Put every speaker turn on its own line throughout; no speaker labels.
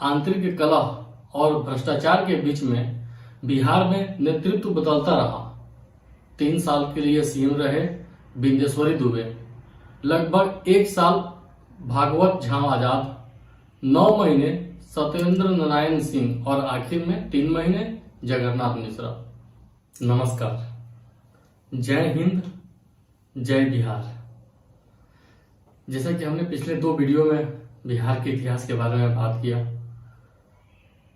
आंतरिक कलह और भ्रष्टाचार के बीच में बिहार में नेतृत्व बदलता रहा। 3 साल के लिए सीएम रहे बिंदेश्वरी दुबे, लगभग 1 साल भागवत झा आजाद, 9 महीने सत्येंद्र नारायण सिंह और आखिर में 3 महीने जगन्नाथ मिश्रा। नमस्कार, जय हिंद, जय बिहार। जैसा कि हमने पिछले 2 वीडियो में बिहार के इतिहास के बारे में बात किया,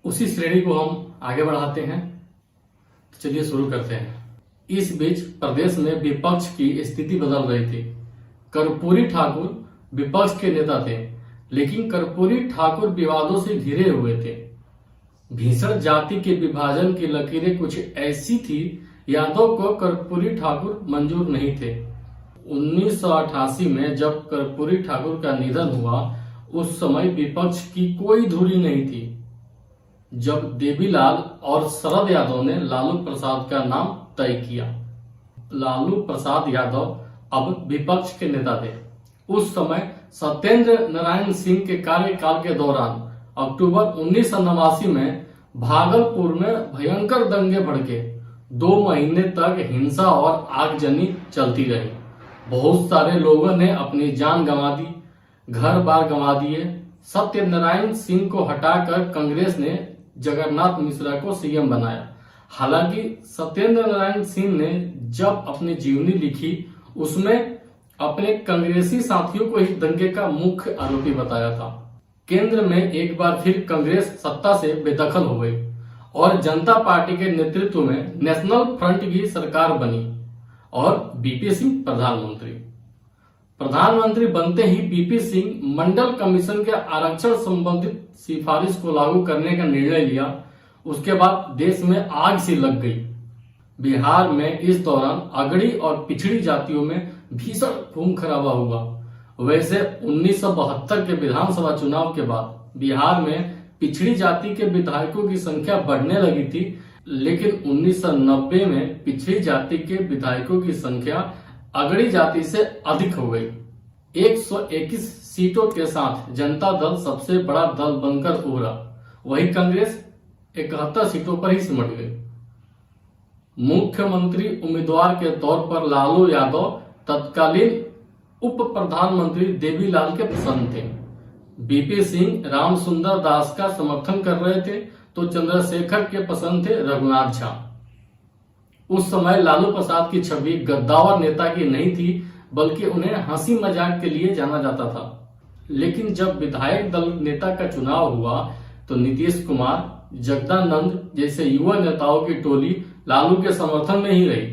उसी श्रेणी को हम आगे बढ़ाते हैं। तो चलिए शुरू करते हैं। इस बीच प्रदेश में विपक्ष की स्थिति बदल रही थी। कर्पूरी ठाकुर विपक्ष के नेता थे, लेकिन कर्पूरी ठाकुर विवादों से घिरे हुए थे। भीषण जाति के विभाजन की लकीरें कुछ ऐसी थी, यादव को कर्पूरी ठाकुर मंजूर नहीं थे। 1988 में जब कर्पूरी ठाकुर का निधन हुआ, उस समय विपक्ष की कोई धुरी नहीं थी। जब देवीलाल और शरद यादव ने लालू प्रसाद का नाम तय किया। लालू प्रसाद यादव अब विपक्ष के नेता थे। उस समय सत्येंद्र नारायण सिंह के कार्यकाल के दौरान अक्टूबर 1989 में भागलपुर में भयंकर दंगे भड़के। 2 महीने तक हिंसा और आगजनी चलती रही। बहुत सारे लोगों ने अपनी जान गंवा दी, घर बार गंवा दिए। सत्यनारायण सिंह को हटाकर कांग्रेस ने जगन्नाथ मिश्रा को सीएम बनाया। हालांकि सत्येंद्र नारायण सिंह ने जब अपनी जीवनी लिखी, उसमें अपने कांग्रेसी साथियों को ही दंगे का मुख्य आरोपी बताया था। केंद्र में एक बार फिर कांग्रेस सत्ता से बेदखल हो गई और जनता पार्टी के नेतृत्व में नेशनल फ्रंट की सरकार बनी और बीपी सिंह प्रधानमंत्री बनते ही बीपी सिंह मंडल कमीशन के आरक्षण संबंधित सिफारिश को लागू करने का निर्णय लिया। उसके बाद देश में आग सी लग गई। बिहार में इस दौरान अगड़ी और पिछड़ी जातियों में भीषण खून खराबा हुआ। वैसे 1972 के विधानसभा चुनाव के बाद बिहार में पिछड़ी जाति के विधायकों की संख्या बढ़ने लगी थी, लेकिन 1990 में पिछड़ी जाति के विधायकों की संख्या अगड़ी जाति से अधिक हो गई। 121 सीटों के साथ जनता दल सबसे बड़ा दल बनकर उभरा। वही कांग्रेस 71 सीटों पर ही सिमट गई। मुख्यमंत्री उम्मीदवार के तौर पर लालू यादव तत्कालीन उप प्रधानमंत्री देवीलाल के पसंद थे। बीपी सिंह रामसुंदर दास का समर्थन कर रहे थे, तो चंद्रशेखर के पसंद थे रघुनाथ झा। उस समय लालू प्रसाद की छवि गद्दावर नेता की नहीं थी, बल्कि उन्हें हंसी मजाक के लिए जाना जाता था। लेकिन जब विधायक दल नेता का चुनाव हुआ, तो नीतीश कुमार, जगदानंद जैसे युवा नेताओं की टोली लालू के समर्थन में ही रही।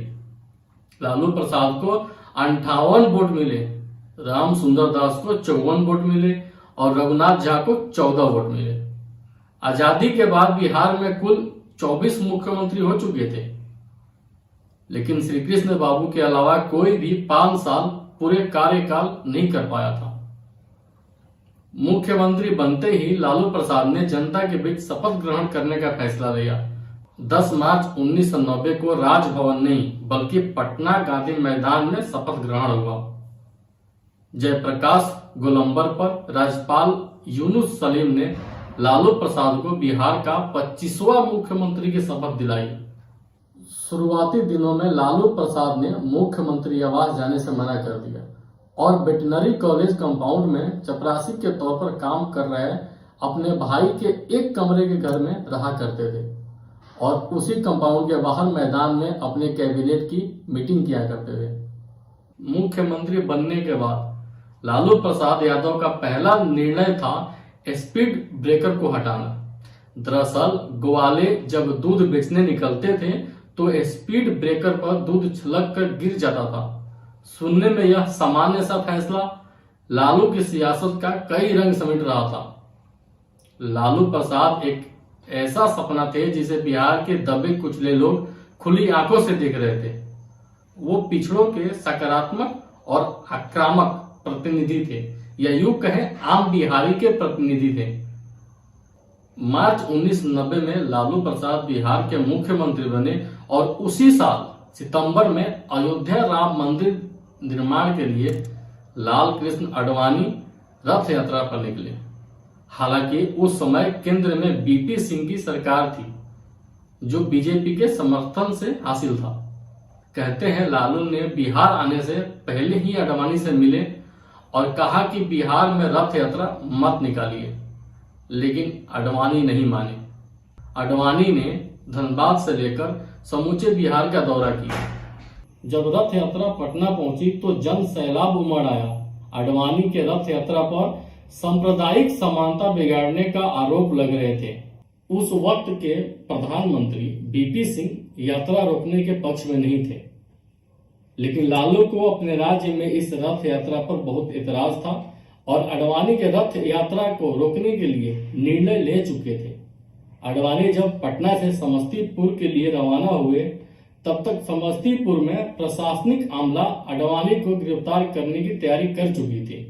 लालू प्रसाद को 58 वोट मिले, राम सुंदर दास को 54 वोट मिले और रघुनाथ झा को 14 वोट मिले। आजादी के बाद बिहार में कुल 24 मुख्यमंत्री हो चुके थे, लेकिन श्री कृष्ण बाबू के अलावा कोई भी 5 साल पूरे कार्यकाल नहीं कर पाया था। मुख्यमंत्री बनते ही लालू प्रसाद ने जनता के बीच शपथ ग्रहण करने का फैसला लिया। 10 मार्च 1990 को राजभवन नहीं, बल्कि पटना गांधी मैदान में शपथ ग्रहण हुआ। जयप्रकाश गोलंबर पर राज्यपाल यूनुस सलीम ने लालू प्रसाद को बिहार का 25वां मुख्यमंत्री की शपथ दिलाई। शुरुआती दिनों में लालू प्रसाद ने मुख्यमंत्री आवास जाने से मना कर दिया और वेटनरी कॉलेज कंपाउंड में चपरासी के तौर पर काम कर रहे अपने भाई के एक कमरे के घर में रहा करते थे और उसी कंपाउंड के बाहर मैदान में अपने कैबिनेट की मीटिंग किया करते थे। मुख्यमंत्री बनने के बाद लालू प्रसाद यादव का पहला निर्णय था स्पीड ब्रेकर को हटाना। दरअसल ग्वाले जब दूध बेचने निकलते थे, तो स्पीड ब्रेकर पर दूध छलक कर गिर जाता था। सुनने में यह सामान्य सा फैसला लालू की सियासत का कई रंग समेट रहा था। लालू प्रसाद एक ऐसा सपना थे जिसे बिहार के दबे कुचले लोग खुली आंखों से देख रहे थे। वो पिछड़ों के सकारात्मक और आक्रामक प्रतिनिधि थे, या यूं कहें आम बिहारी के प्रतिनिधि थे। मार्च 1990 में लालू प्रसाद बिहार के मुख्यमंत्री बने और उसी साल सितंबर में अयोध्या राम मंदिर निर्माण के लिए लाल कृष्ण आडवाणी रथ यात्रा पर निकले। हालांकि उस समय केंद्र में बीपी सिंह की सरकार थी जो बीजेपी के समर्थन से हासिल था। कहते हैं लालू ने बिहार आने से पहले ही आडवाणी से मिले और कहा कि बिहार में रथ यात्रा मत निकालिए, लेकिन आडवाणी नहीं माने। आडवाणी ने धनबाद से लेकर समूचे बिहार का दौरा किया। जब रथ यात्रा पटना पहुंची तो जन सैलाब उमड़ आया। आडवाणी के रथ यात्रा पर सांप्रदायिक समानता बिगाड़ने का आरोप लग रहे थे। उस वक्त के प्रधानमंत्री बीपी सिंह यात्रा रोकने के पक्ष में नहीं थे, लेकिन लालू को अपने राज्य में इस रथ यात्रा पर बहुत एतराज था और आडवाणी के रथ यात्रा को रोकने के लिए निर्णय ले चुके थे। आडवाणी जब पटना से समस्तीपुर के लिए रवाना हुए तब तक समस्तीपुर में प्रशासनिक आमला आडवाणी को गिरफ्तार करने की तैयारी कर चुकी थी।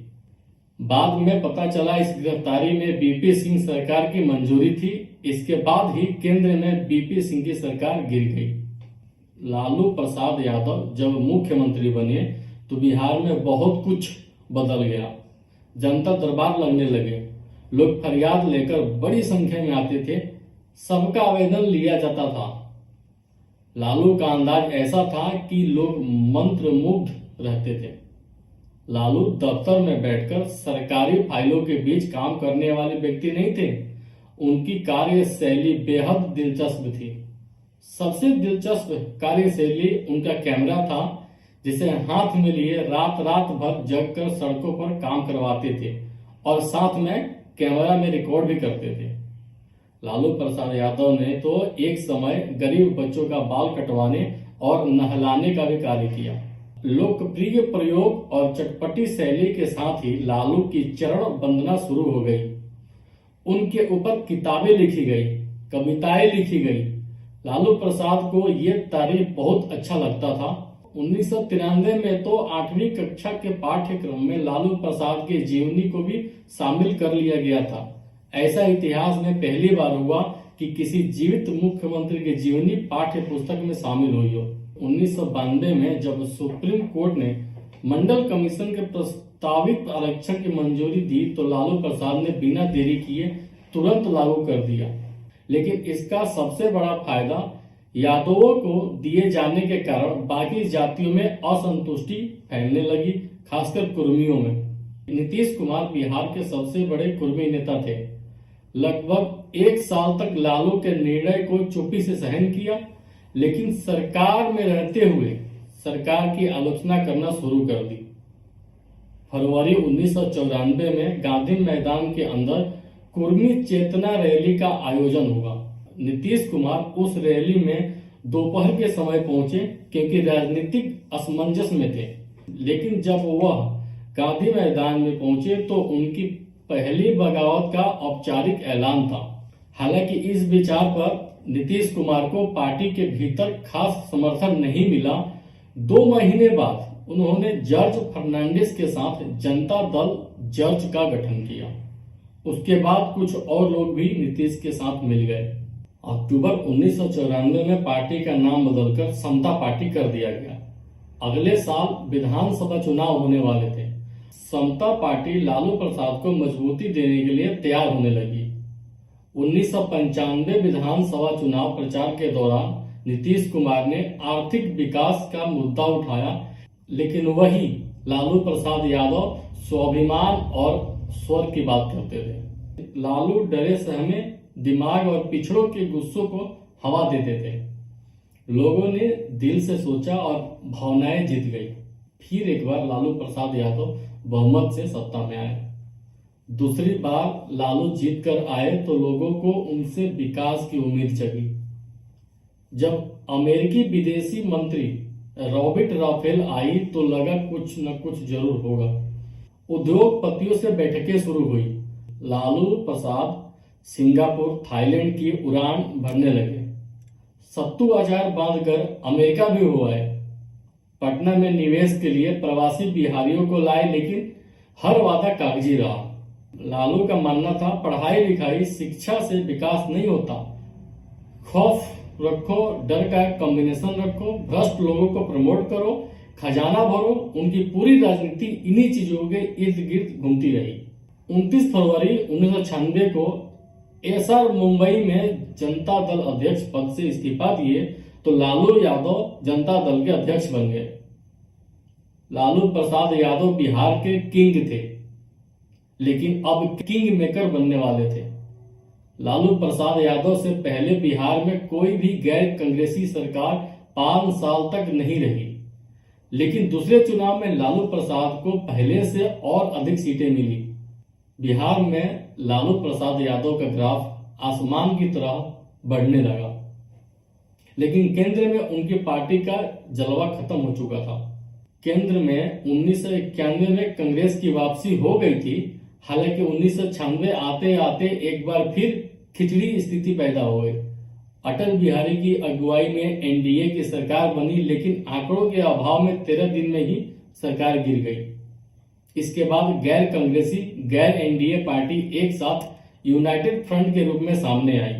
बाद में पता चला इस गिरफ्तारी में बीपी सिंह सरकार की मंजूरी थी। इसके बाद ही केंद्र में बीपी सिंह की सरकार गिर गई। लालू प्रसाद यादव जब मुख्यमंत्री बने तो बिहार में बहुत कुछ बदल गया। जनता दरबार लगने लगे, लोग फरियाद लेकर बड़ी संख्या में आते थे, सबका आवेदन लिया जाता था। लालू का अंदाज ऐसा था कि लोग मंत्रमुग्ध रहते थे। लालू दफ्तर में बैठकर सरकारी फाइलों के बीच काम करने वाले व्यक्ति नहीं थे। उनकी कार्यशैली बेहद दिलचस्प थी। सबसे दिलचस्प कार्यशैली उनका कैमरा था, जिसे हाथ में लिए रात रात भर जगकर सड़कों पर काम करवाते थे और साथ में कैमरा में रिकॉर्ड भी करते थे। लालू प्रसाद यादव ने तो एक समय गरीब बच्चों का बाल कटवाने और नहलाने का भी कार्य किया। लोकप्रिय प्रयोग और चटपटी शैली के साथ ही लालू की चरण वंदना शुरू हो गई। उनके ऊपर किताबें लिखी गई, कविताएं लिखी गई। लालू प्रसाद को ये तारीफ बहुत अच्छा लगता था। 1993 में तो 8वीं कक्षा के पाठ्यक्रम में लालू प्रसाद की जीवनी को भी शामिल कर लिया गया था। ऐसा इतिहास में पहली बार हुआ कि किसी जीवित मुख्यमंत्री की जीवनी पाठ्य पुस्तक में शामिल हुई हो। 1992 में जब सुप्रीम कोर्ट ने मंडल कमीशन के प्रस्तावित आरक्षण की मंजूरी दी तो लालू प्रसाद ने बिना देरी किए तुरंत लागू कर दिया। लेकिन इसका सबसे बड़ा फायदा यादवों को दिए जाने के कारण बाकी जातियों में असंतुष्टि फैलने लगी, खासकर कुर्मियों में। नीतीश कुमार बिहार के सबसे बड़े कुर्मी नेता थे। लगभग 1 साल तक लालू के निर्णय को चुप्पी से सहन किया, लेकिन सरकार में रहते हुए सरकार की आलोचना करना शुरू कर दी। फरवरी 1994 में गांधी मैदान के अंदर कुर्मी चेतना रैली का आयोजन हुआ। नीतीश कुमार उस रैली में दोपहर के समय पहुंचे क्योंकि राजनीतिक असमंजस में थे, लेकिन जब वह गांधी मैदान में पहुंचे तो उनकी पहली बगावत का औपचारिक ऐलान था। हालांकि इस विचार पर नीतीश कुमार को पार्टी के भीतर खास समर्थन नहीं मिला। 2 महीने बाद उन्होंने जॉर्ज फर्नांडिस के साथ जनता दल जॉर्ज का गठन किया। उसके बाद कुछ और लोग भी नीतीश के साथ मिल गए। अक्टूबर 1994 में पार्टी का नाम बदलकर समता पार्टी कर दिया गया। अगले साल विधानसभा चुनाव होने वाले थे। समता पार्टी लालू प्रसाद को मजबूती देने के लिए तैयार होने लगी। 1995 विधानसभा चुनाव प्रचार के दौरान नीतीश कुमार ने आर्थिक विकास का मुद्दा उठाया, लेकिन वही लालू प्रसाद यादव स्वाभिमान और स्वर की बात करते थे। लालू डरे सहमे दिमाग और पिछड़ों के गुस्सों को हवा देते थे। लोगों ने दिल से सोचा और भावनाएं जीत गई। फिर एक बार लालू प्रसाद यादव बहुमत से सत्ता में आए। दूसरी बार लालू जीत कर आए तो लोगों को उनसे विकास की उम्मीद जगी। जब अमेरिकी विदेशी मंत्री रॉबर्ट राफेल आई तो लगा कुछ न कुछ जरूर होगा। उद्योगपतियों से बैठकें शुरू हुई। लालू प्रसाद सिंगापुर, थाईलैंड की उड़ान भरने लगे। सत्तू अचार बांधकर अमेरिका भी हो आए। पटना में निवेश के लिए प्रवासी बिहारियों को लाए, लेकिन हर वादा कागजी रहा। लालू का मानना था पढ़ाई लिखाई शिक्षा से विकास नहीं होता। खौफ रखो, डर का कॉम्बिनेशन रखो, भ्रष्ट लोगों को प्रमोट करो, खजाना भरो। उनकी पूरी राजनीति इन्हीं चीजों के इर्द गिर्द घूमती रही। 29 फरवरी 1996 को एसआर मुंबई में जनता दल अध्यक्ष पद से इस्तीफा दिए तो लालू यादव जनता दल के अध्यक्ष बन गए। लालू प्रसाद यादव बिहार के किंग थे, लेकिन अब किंग मेकर बनने वाले थे। लालू प्रसाद यादव से पहले बिहार में कोई भी गैर कांग्रेसी सरकार 5 साल तक नहीं रही, लेकिन दूसरे चुनाव में लालू प्रसाद को पहले से और अधिक सीटें मिली। बिहार में लालू प्रसाद यादव का ग्राफ आसमान की तरह बढ़ने लगा, लेकिन केंद्र में उनकी पार्टी का जलवा खत्म हो चुका था। केंद्र में 1991 में कांग्रेस की वापसी हो गई थी, हालांकि 1996 आते आते एक बार फिर खिचड़ी स्थिति पैदा हो गई। अटल बिहारी की अगुवाई में एनडीए की सरकार बनी, लेकिन आंकड़ों के अभाव में 13 दिन में ही सरकार गिर गई। इसके बाद गैर कांग्रेसी गैर एनडीए पार्टी एक साथ यूनाइटेड फ्रंट के रूप में सामने आई।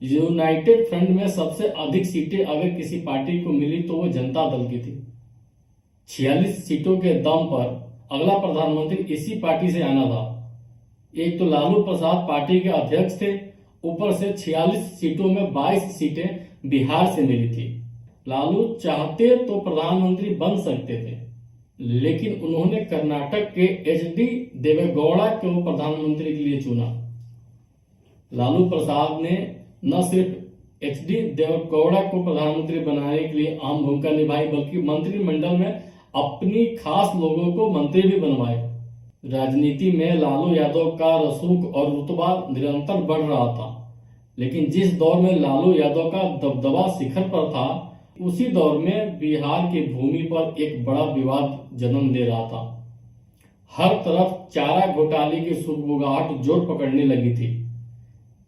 यूनाइटेड फ्रंट में सबसे अधिक सीटें अगर किसी पार्टी को मिली तो वो जनता दल की थी। 46 सीटों के दम पर अगला प्रधानमंत्री इसी पार्टी से आना था। एक तो लालू प्रसाद पार्टी के अध्यक्ष थे, ऊपर से 46 सीटों में 22 सीटें बिहार से मिली थी। लालू चाहते तो प्रधानमंत्री बन सकते थे, लेकिन उन्होंने कर्नाटक के एचडी देवेगौड़ा को प्रधानमंत्री के लिए चुना। लालू प्रसाद ने न सिर्फ एचडी देवेगौड़ा को प्रधानमंत्री बनाने के लिए अहम भूमिका निभाई, बल्कि मंत्रिमंडल में अपनी खास लोगों को मंत्री भी बनवाए। राजनीति में लालू यादव का रसूख और रुतबा निरंतर बढ़ रहा था, लेकिन जिस दौर में लालू यादव का दबदबा शिखर पर था, उसी दौर में बिहार की भूमि पर एक बड़ा विवाद जन्म ले रहा था। हर तरफ चारा घोटाले की सुगबुगाहट जोर पकड़ने लगी थी,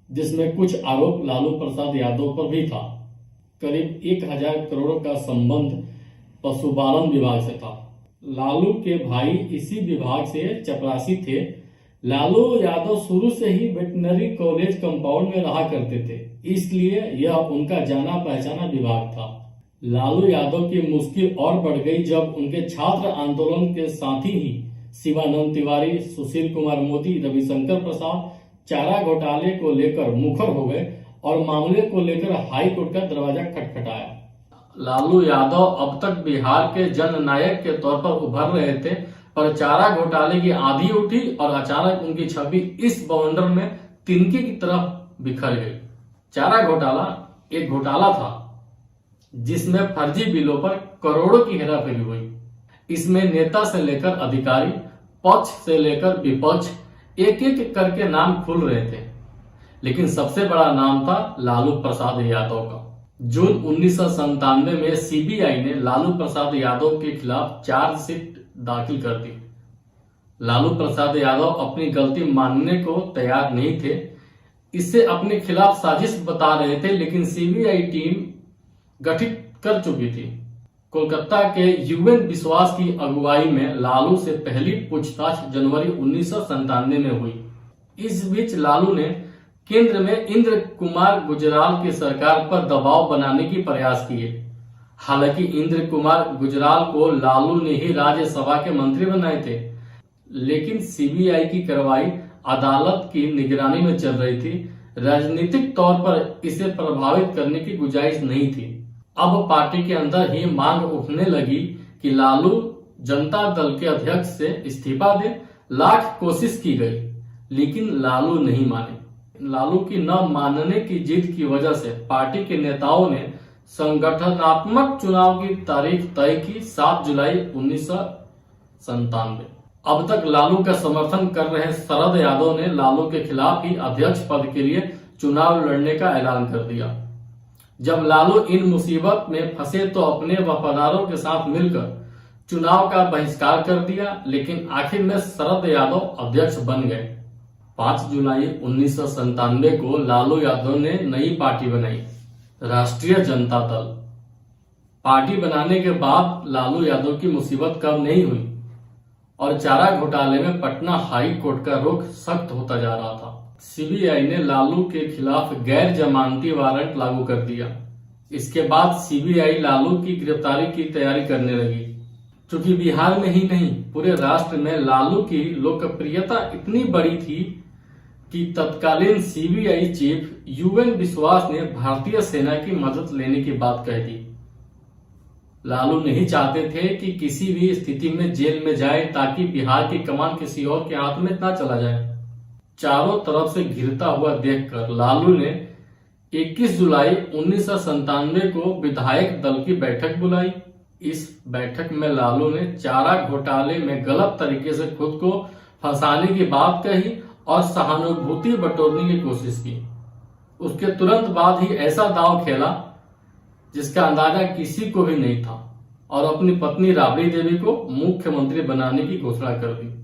जिसमें कुछ आरोप लालू प्रसाद यादव पर भी था। करीब 1000 करोड़ का संबंध पशुपालन विभाग से था। लालू के भाई इसी विभाग से चपरासी थे। लालू यादव शुरू से ही वेटनरी कॉलेज कंपाउंड में रहा करते थे, इसलिए यह उनका जाना पहचाना विभाग था। लालू यादव की मुश्किल और बढ़ गई जब उनके छात्र आंदोलन के साथी ही शिवानंद तिवारी, सुशील कुमार मोदी, रविशंकर प्रसाद चारा घोटाले को लेकर मुखर हो गए और मामले को लेकर हाई कोर्ट का दरवाजा खटखटाया। लालू यादव अब तक बिहार के जननायक के तौर पर उभर रहे थे, पर चारा घोटाले की आंधी उठी और अचानक उनकी छवि इस बवंडर में तिनके की तरह बिखर गई। चारा घोटाला एक घोटाला था जिसमें फर्जी बिलों पर करोड़ों की हेराफेरी हुई। इसमें नेता से लेकर अधिकारी, पक्ष से लेकर विपक्ष, एक एक करके नाम खुल रहे थे, लेकिन सबसे बड़ा नाम था लालू प्रसाद यादव का। जून 1997 में सीबीआई ने लालू प्रसाद यादव के खिलाफ चार्जशीट दाखिल कर दी। लालू प्रसाद यादव अपनी गलती मानने को तैयार नहीं थे। इससे अपने खिलाफ साजिश बता रहे थे, लेकिन सीबीआई टीम गठित कर चुकी थी। कोलकाता के यूएन विश्वास की अगुवाई में लालू से पहली पूछताछ जनवरी 1997 में हुई। इस बीच लालू ने केंद्र में इंद्र कुमार गुजराल की सरकार पर दबाव बनाने की प्रयास किए। हालांकि इंद्र कुमार गुजराल को लालू ने ही राज्यसभा के मंत्री बनाए थे, लेकिन सीबीआई की कार्रवाई अदालत की निगरानी में चल रही थी। राजनीतिक तौर पर इसे प्रभावित करने की गुंजाइश नहीं थी। अब पार्टी के अंदर ही मांग उठने लगी कि लालू जनता दल के अध्यक्ष से इस्तीफा दे। लाख कोशिश की गई, लेकिन लालू नहीं माने। लालू की न मानने की जिद की वजह से पार्टी के नेताओं ने संगठनात्मक चुनाव की तारीख तय की 7 जुलाई 1997। अब तक लालू का समर्थन कर रहे शरद यादव ने लालू के खिलाफ ही अध्यक्ष पद के लिए चुनाव लड़ने का ऐलान कर दिया। जब लालू इन मुसीबत में फंसे तो अपने वफादारों के साथ मिलकर चुनाव का बहिष्कार कर दिया, लेकिन आखिर में शरद यादव अध्यक्ष बन गए। 5 जुलाई 1997 को लालू यादव ने नई पार्टी बनाई, राष्ट्रीय जनता दल। पार्टी बनाने के बाद लालू यादव की मुसीबत कम नहीं हुई और चारा घोटाले में पटना हाई कोर्ट का रुख सख्त होता जा रहा था। सीबीआई ने लालू के खिलाफ गैर जमानती वारंट लागू कर दिया। इसके बाद सीबीआई लालू की गिरफ्तारी की तैयारी करने लगी। चूंकि बिहार में ही नहीं पूरे राष्ट्र में लालू की लोकप्रियता इतनी बड़ी थी कि तत्कालीन सीबीआई चीफ यूएन विश्वास ने भारतीय सेना की मदद लेने की बात कह दी। लालू नहीं चाहते थे कि किसी भी स्थिति में जेल में जाए ताकि बिहार की कमान किसी और के हाथ में ना चला जाए। चारों तरफ से घिरता हुआ देखकर लालू ने 21 जुलाई 1997 को विधायक दल की बैठक बुलाई। इस बैठक में लालू ने चारा घोटाले में गलत तरीके से खुद को फंसाने की बात कही और सहानुभूति बटोरने की कोशिश की। उसके तुरंत बाद ही ऐसा दांव खेला जिसका अंदाजा किसी को भी नहीं था और अपनी पत्नी राबड़ी देवी को मुख्यमंत्री बनाने की घोषणा कर दी।